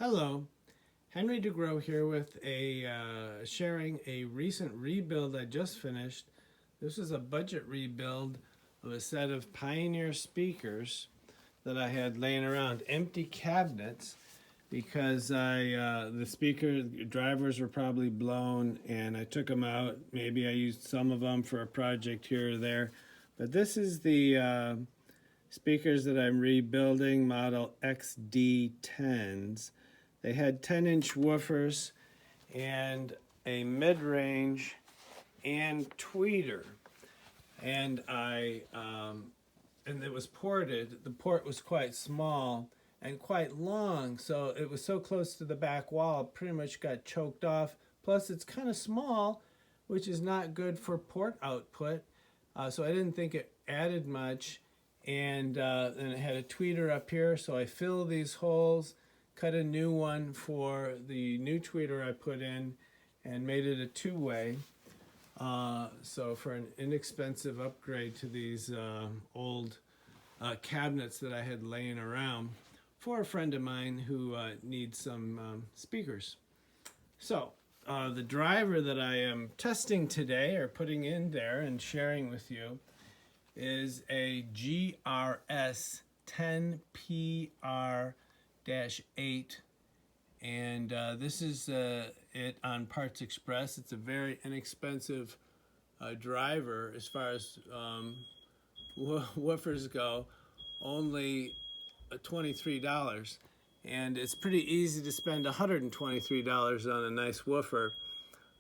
Hello, Henry DeGrow here with sharing a recent rebuild I just finished. This is a budget rebuild of a set of Pioneer speakers that I had laying around, empty cabinets, because the speaker drivers were probably blown and I took them out. Maybe I used some of them for a project here or there. But this is the speakers that I'm rebuilding, model XD-10s. They had 10-inch woofers and a mid-range and tweeter. And and it was ported. The port was quite small and quite long, so it was so close to the back wall, it pretty much got choked off. Plus, it's kind of small, which is not good for port output. So I didn't think it added much. And it had a tweeter up here, so I filled these holes, cut a new one for the new tweeter I put in, and made it a two-way. So for an inexpensive upgrade to these old cabinets that I had laying around for a friend of mine who needs some speakers. So the driver that I am testing today, or putting in there and sharing with you, is a GRS 10PR-8, and this is it on Parts Express. It's a very inexpensive driver as far as woofers go, only $23, and it's pretty easy to spend $123 on a nice woofer,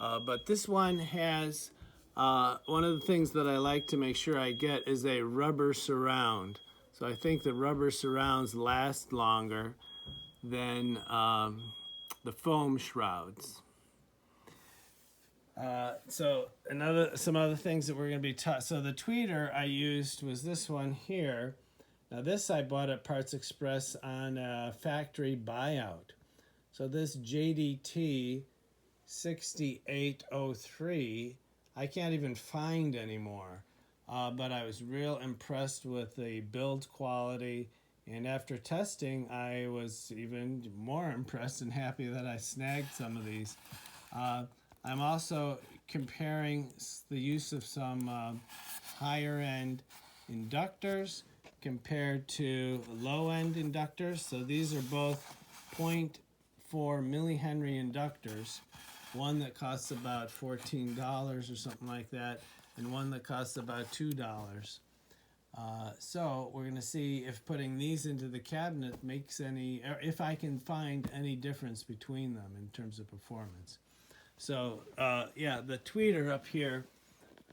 but this one has one of the things that I like to make sure I get is a rubber surround. So I think the rubber surrounds last longer than the foam shrouds. So some other things that we're going to be taught. So the tweeter I used was this one here. Now this I bought at Parts Express on a factory buyout. So this JDT 6803 I can't even find anymore, but I was real impressed with the build quality, and after testing I was even more impressed and happy that I snagged some of these. I'm also comparing the use of some higher end inductors compared to low end inductors. So these are both 0.4 millihenry inductors. One that costs about $14 or something like that, and one that costs about $2. So we're going to see if putting these into the cabinet makes any, or if I can find any difference between them in terms of performance. So yeah, the tweeter up here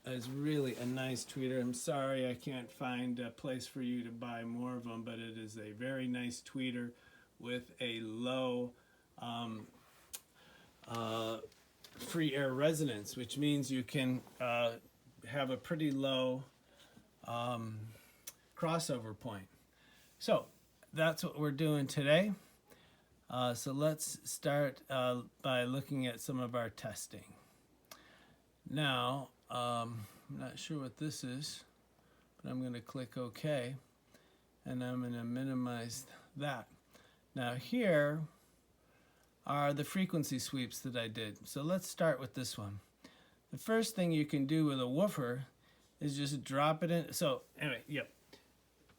is really a nice tweeter. I'm sorry I can't find a place for you to buy more of them, but it is a very nice tweeter with a low free air resonance, which means you can have a pretty low crossover point. So that's what we're doing today. So let's start by looking at some of our testing. Now, I'm not sure what this is, but I'm going to click OK, and I'm going to minimize that. Now here are the frequency sweeps that I did. So let's start with this one. The first thing you can do with a woofer is just drop it in. So anyway, yep.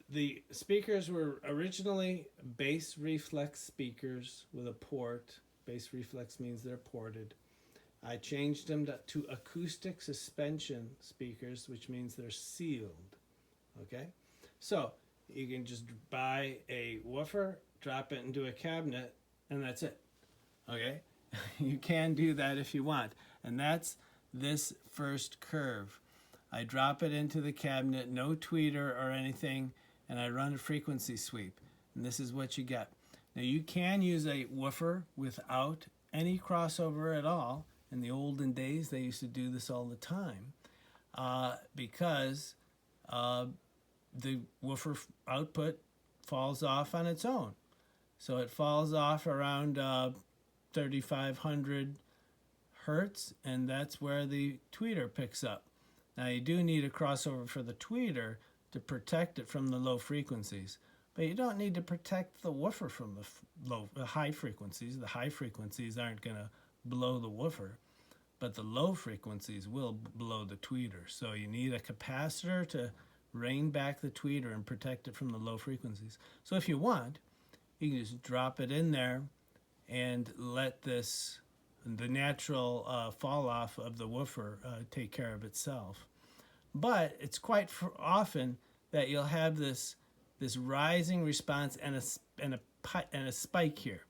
The speakers were originally bass reflex speakers with a port. Bass reflex means they're ported. I changed them to acoustic suspension speakers, which means they're sealed. Okay? So you can just buy a woofer, drop it into a cabinet, and that's it. Okay, you can do that if you want, and that's this first curve. I drop it into the cabinet, no tweeter or anything, and I run a frequency sweep, and this is what you get. Now you can use a woofer without any crossover at all. In the olden days they used to do this all the time because the woofer output falls off on its own. So it falls off around 3,500 hertz, and that's where the tweeter picks up. Now you do need a crossover for the tweeter to protect it from the low frequencies, but you don't need to protect the woofer from high frequencies. The high frequencies aren't going to blow the woofer, but the low frequencies will blow the tweeter. So you need a capacitor to rein back the tweeter and protect it from the low frequencies. So if you want, you can just drop it in there and let the natural fall off of the woofer take care of itself. But it's quite often that you'll have this rising response and a spike here,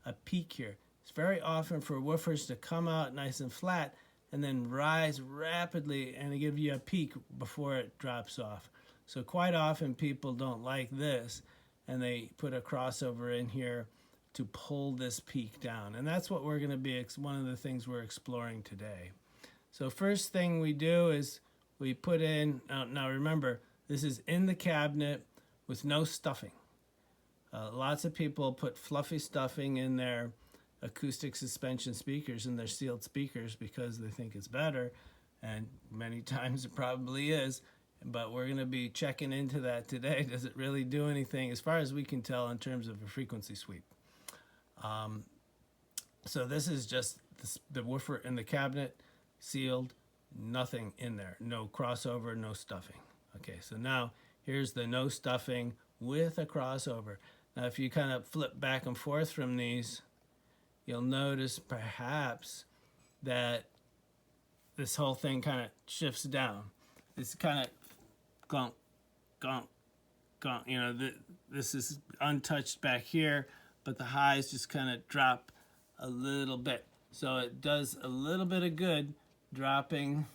a peak here. It's very often for woofers to come out nice and flat and then rise rapidly and give you a peak before it drops off. So quite often people don't like this, and they put a crossover in here to pull this peak down. And that's what we're going to be, one of the things we're exploring today. So first thing we do is we put in, now remember, this is in the cabinet with no stuffing. Lots of people put fluffy stuffing in their acoustic suspension speakers and their sealed speakers because they think it's better, and many times it probably is, but we're going to be checking into that today. Does it really do anything as far as we can tell in terms of a frequency sweep? So this is just the woofer in the cabinet, sealed, nothing in there, no crossover, no stuffing. Okay, so now here's the no stuffing with a crossover. Now if you kind of flip back and forth from these, you'll notice perhaps that this whole thing kind of shifts down. It's kind of gunk, gunk, gunk. You know, this is untouched back here, but the highs just kind of drop a little bit. So it does a little bit of good dropping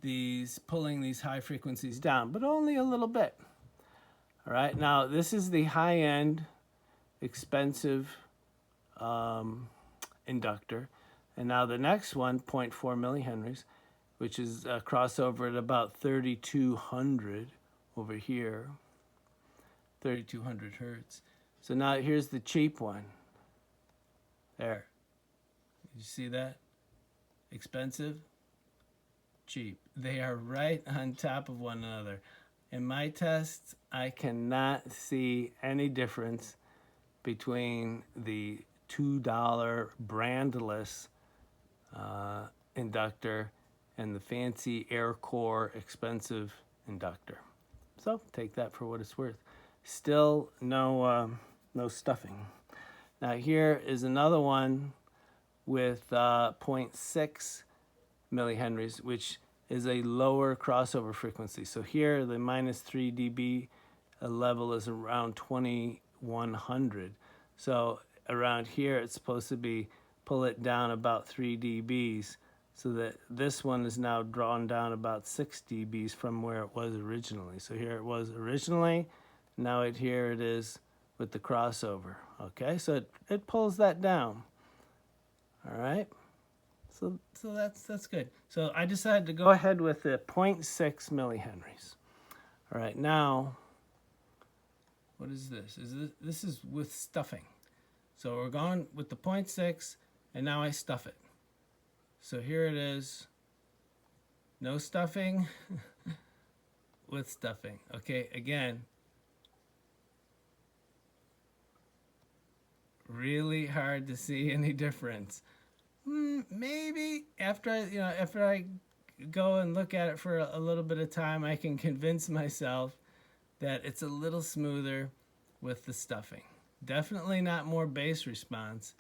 these, pulling these high frequencies down, but only a little bit. All right, now this is the high-end, expensive inductor. And now the next one, 0.4 millihenries, which is a crossover at about 3,200 over here, 3,200 hertz. So now here's the cheap one. There. You see that? Expensive, cheap. They are right on top of one another. In my tests, I cannot see any difference between the $2 brandless inductor and the fancy air core expensive inductor. So take that for what it's worth. Still no stuffing. Now here is another one with 0.6 millihenries, which is a lower crossover frequency. So here the minus 3 dB level is around 2100. So around here it's supposed to be pull it down about 3 dBs, so that this one is now drawn down about 6 dBs from where it was originally. So here it was originally, now here it is with the crossover. Okay, so it pulls that down. All right, so that's good. So I decided to go ahead with the 0.6 millihenries. All right, now what is this? This is with stuffing. So we're going with the 0.6, and now I stuff it. So here it is, no stuffing with stuffing. Okay, again, really hard to see any difference. Maybe after I go and look at it for a little bit of time, I can convince myself that it's a little smoother with the stuffing. Definitely not more bass response,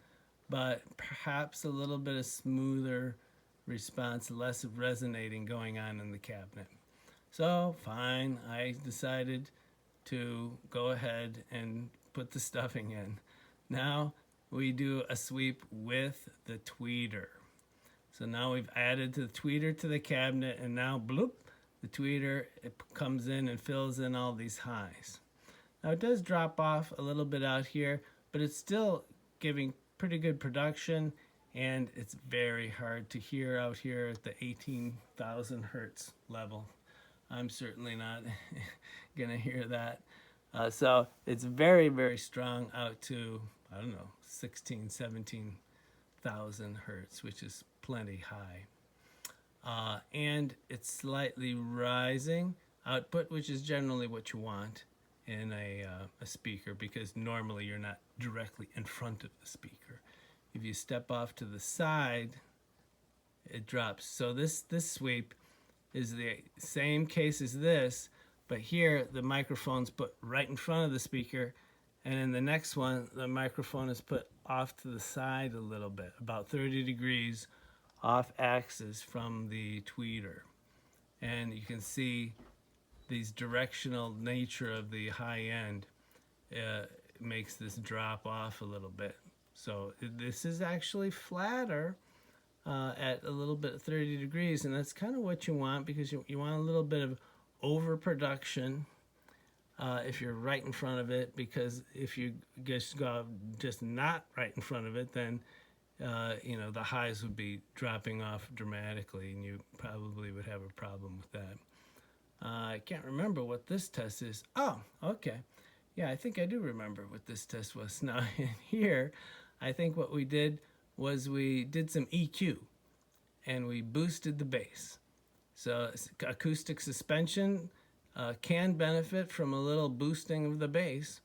but perhaps a little bit of smoother response, less resonating going on in the cabinet. So fine, I decided to go ahead and put the stuffing in. Now we do a sweep with the tweeter. So now we've added the tweeter to the cabinet, and now bloop, the tweeter, it comes in and fills in all these highs. Now it does drop off a little bit out here, but it's still giving pretty good production, and it's very hard to hear out here at the 18,000 hertz level. I'm certainly not gonna hear that. So it's very, very strong out to, I don't know, 16, 17,000 hertz, which is plenty high. And it's slightly rising output, which is generally what you want. in a speaker, because normally you're not directly in front of the speaker. If you step off to the side, it drops. So this sweep is the same case as this, but here the microphone's put right in front of the speaker, and in the next one the microphone is put off to the side a little bit, about 30 degrees off axis from the tweeter. And you can see these directional nature of the high end makes this drop off a little bit. So this is actually flatter at a little bit 30 degrees, and that's kind of what you want, because you want a little bit of overproduction if you're right in front of it, because if you just go just not right in front of it, then you know, the highs would be dropping off dramatically, and you probably would have a problem with that. I can't remember what this test is. Oh, okay. Yeah, I think I do remember what this test was. Now, in here, I think what we did was we did some EQ, and we boosted the bass. So acoustic suspension can benefit from a little boosting of the bass,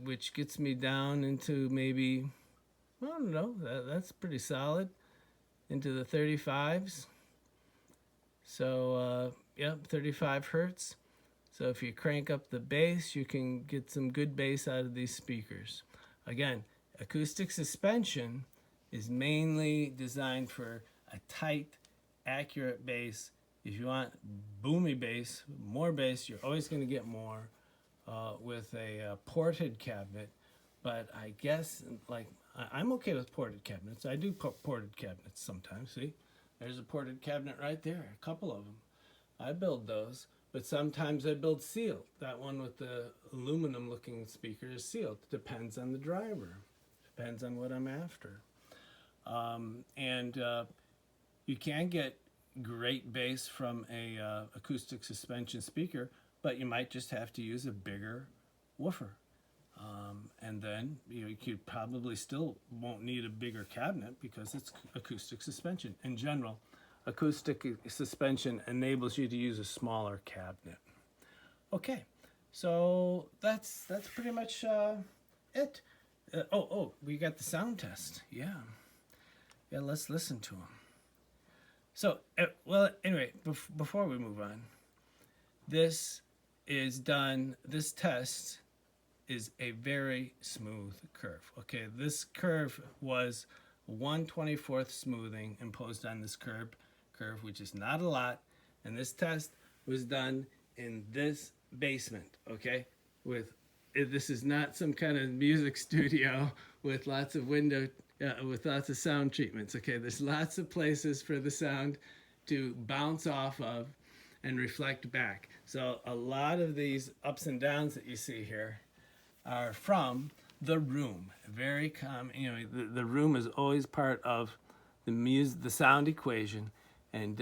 which gets me down into maybe, I don't know, that's pretty solid, into the 35s. So, yep, 35 hertz. So if you crank up the bass, you can get some good bass out of these speakers. Again, acoustic suspension is mainly designed for a tight, accurate bass. If you want boomy bass, more bass, you're always going to get more with a ported cabinet. But I guess, like, I'm okay with ported cabinets. I do ported cabinets sometimes. See, there's a ported cabinet right there, a couple of them. I build those, but sometimes I build sealed. That one with the aluminum looking speaker is sealed. Depends on the driver. Depends on what I'm after. You can get great bass from a acoustic suspension speaker, but you might just have to use a bigger woofer. And then you could probably still won't need a bigger cabinet because it's acoustic suspension. In general, acoustic suspension enables you to use a smaller cabinet. Okay, so that's pretty much it. We got the sound test. Yeah, let's listen to them. So, well, anyway, before we move on, this test is a very smooth curve. Okay, this curve was 1/24 smoothing imposed on this curve, which is not a lot, and this test was done in this basement. Okay, this is not some kind of music studio with lots of with lots of sound treatments. Okay, there's lots of places for the sound to bounce off of and reflect back. So a lot of these ups and downs that you see here are from the room. Very common, the room is always part of the sound equation, and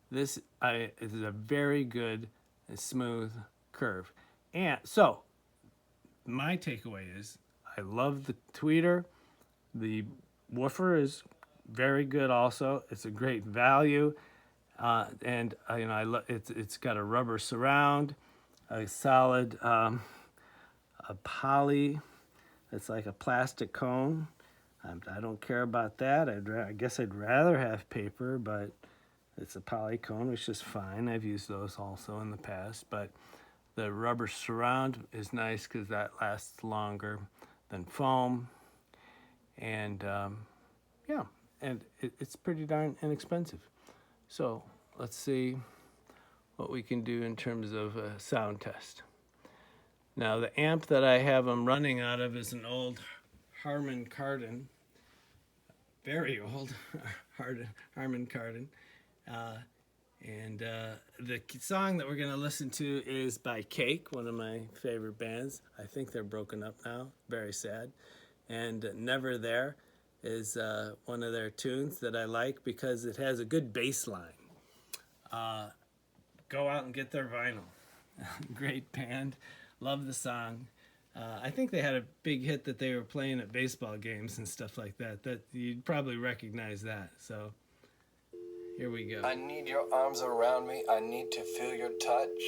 this is a very good and smooth curve. And so my takeaway is I love the tweeter. The woofer is very good also. It's a great value, and it's got a rubber surround, a solid a poly. It's like a plastic cone. I don't care about that. I guess I'd rather have paper, but it's a poly cone, which is fine. I've used those also in the past, but the rubber surround is nice because that lasts longer than foam. And it's pretty darn inexpensive. So let's see what we can do in terms of a sound test. Now the amp that I have them running out of is an old Harman Kardon, very old Harman Kardon. The song that we're going to listen to is by Cake, one of my favorite bands. I think they're broken up now, very sad. And Never There is one of their tunes that I like because it has a good bass line. Go out and get their vinyl. Great band. Love the song. I think they had a big hit that they were playing at baseball games and stuff like that. That you'd probably recognize that. So here we go. I need your arms around me. I need to feel your touch.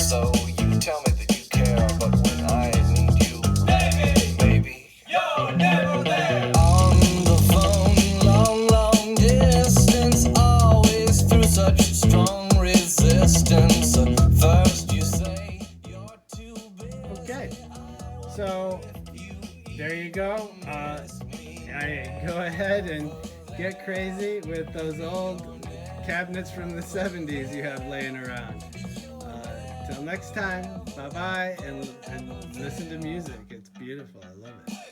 So you tell me that you care, but when I need you, baby, you're never there. On the phone, long, long distance, always through such strong resistance. First you say you're too big. Okay, so there you go. I go ahead and get crazy with those old cabinets from the 70s you have laying around. Till next time, bye-bye, and listen to music. It's beautiful. I love it.